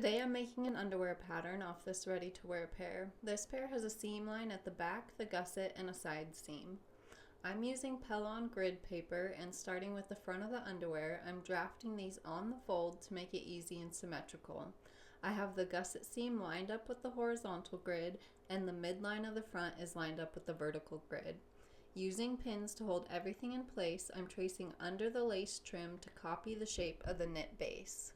Today I'm making an underwear pattern off this ready-to-wear pair. This pair has a seam line at the back, the gusset, and a side seam. I'm using Pellon grid paper, and starting with the front of the underwear, I'm drafting these on the fold to make it easy and symmetrical. I have the gusset seam lined up with the horizontal grid, and the midline of the front is lined up with the vertical grid. Using pins to hold everything in place, I'm tracing under the lace trim to copy the shape of the knit base.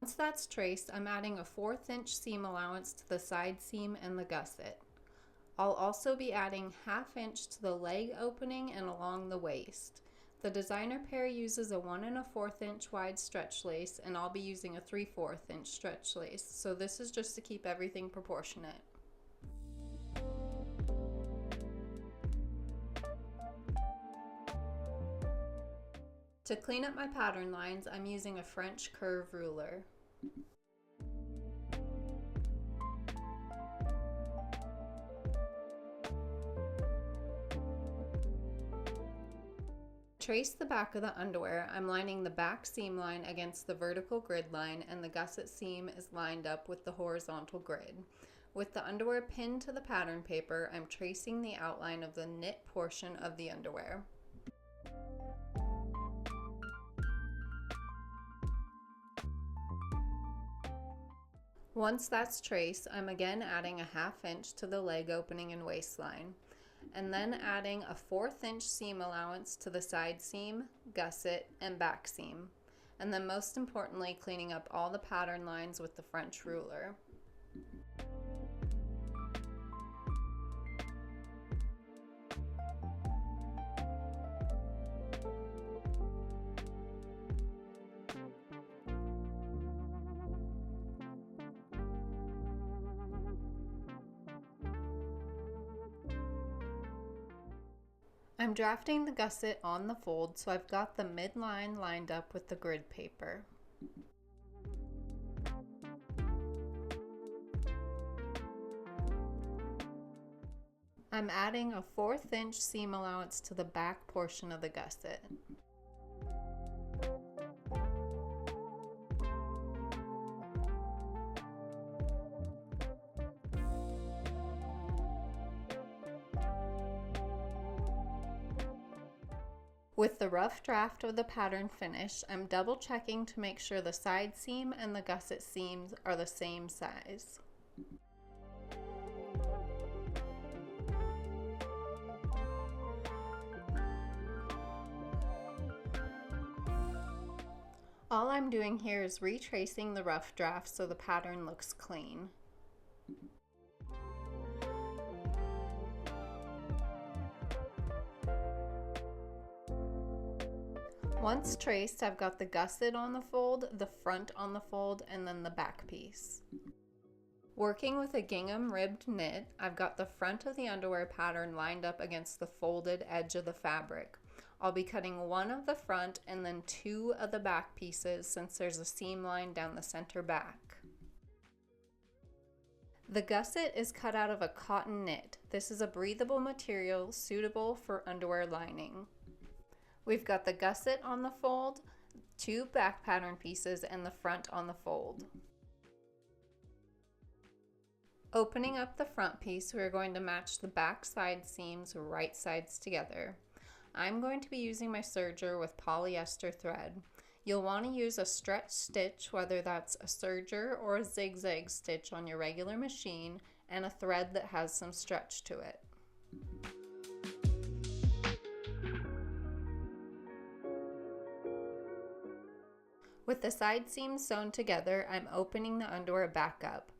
Once that's traced, I'm adding a 1/4 inch seam allowance to the side seam and the gusset. I'll also be adding 1/2 inch to the leg opening and along the waist. The designer pair uses a 1 1/4 inch wide stretch lace, and I'll be using a 3/4 inch stretch lace, so this is just to keep everything proportionate. To clean up my pattern lines, I'm using a French curve ruler. Trace the back of the underwear. I'm lining the back seam line against the vertical grid line, and the gusset seam is lined up with the horizontal grid. With the underwear pinned to the pattern paper, I'm tracing the outline of the knit portion of the underwear. Once that's traced, I'm again adding a 1/2 inch to the leg opening and waistline, and then adding a 1/4 inch seam allowance to the side seam, gusset, and back seam, and then most importantly, cleaning up all the pattern lines with the French ruler. I'm drafting the gusset on the fold, so I've got the midline lined up with the grid paper. I'm adding a 1/4 inch seam allowance to the back portion of the gusset. With the rough draft of the pattern finished, I'm double checking to make sure the side seam and the gusset seams are the same size. All I'm doing here is retracing the rough draft so the pattern looks clean. Once traced, I've got the gusset on the fold, the front on the fold, and then the back piece. Working with a gingham ribbed knit, I've got the front of the underwear pattern lined up against the folded edge of the fabric. I'll be cutting one of the front and then 2 of the back pieces since there's a seam line down the center back. The gusset is cut out of a cotton knit. This is a breathable material suitable for underwear lining. We've got the gusset on the fold, 2 back pattern pieces, and the front on the fold. Opening up the front piece, we're going to match the back side seams right sides together. I'm going to be using my serger with polyester thread. You'll want to use a stretch stitch, whether that's a serger or a zigzag stitch on your regular machine, and a thread that has some stretch to it. With the side seams sewn together, I'm opening the underwear back up.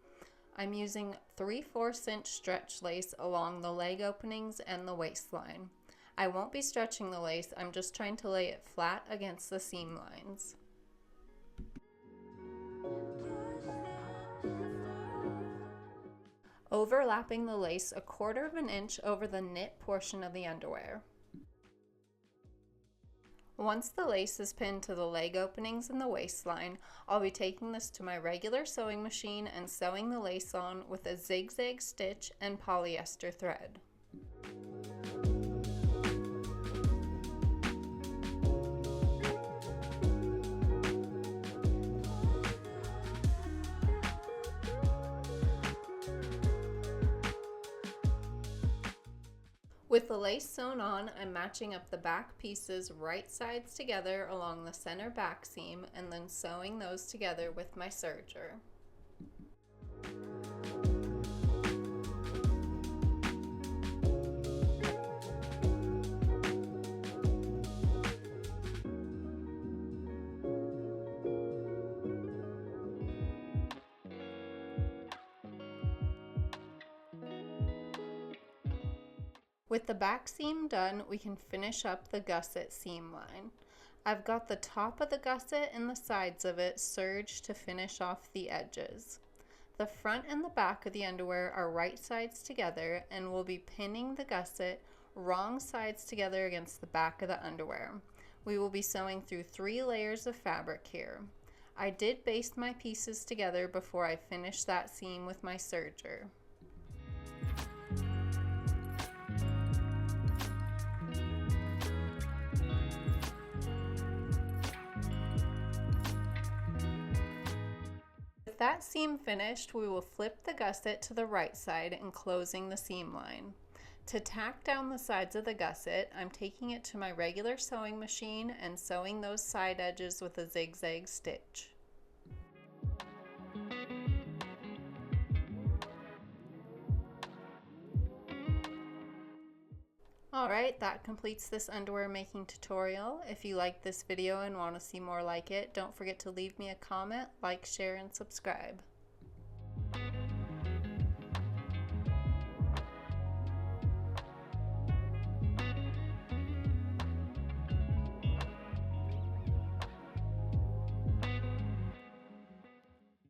I'm using 3/4 inch stretch lace along the leg openings and the waistline. I won't be stretching the lace, I'm just trying to lay it flat against the seam lines. Overlapping the lace 1/4 inch over the knit portion of the underwear. Once the lace is pinned to the leg openings in the waistline, I'll be taking this to my regular sewing machine and sewing the lace on with a zigzag stitch and polyester thread. With the lace sewn on, I'm matching up the back pieces right sides together along the center back seam and then sewing those together with my serger. With the back seam done, we can finish up the gusset seam line. I've got the top of the gusset and the sides of it serged to finish off the edges. The front and the back of the underwear are right sides together, and we'll be pinning the gusset wrong sides together against the back of the underwear. We will be sewing through 3 layers of fabric here. I did baste my pieces together before I finished that seam with my serger. With that seam finished, we will flip the gusset to the right side, enclosing the seam line. To tack down the sides of the gusset, I'm taking it to my regular sewing machine and sewing those side edges with a zigzag stitch. Alright, that completes this underwear making tutorial. If you liked this video and want to see more like it, don't forget to leave me a comment, like, share, and subscribe.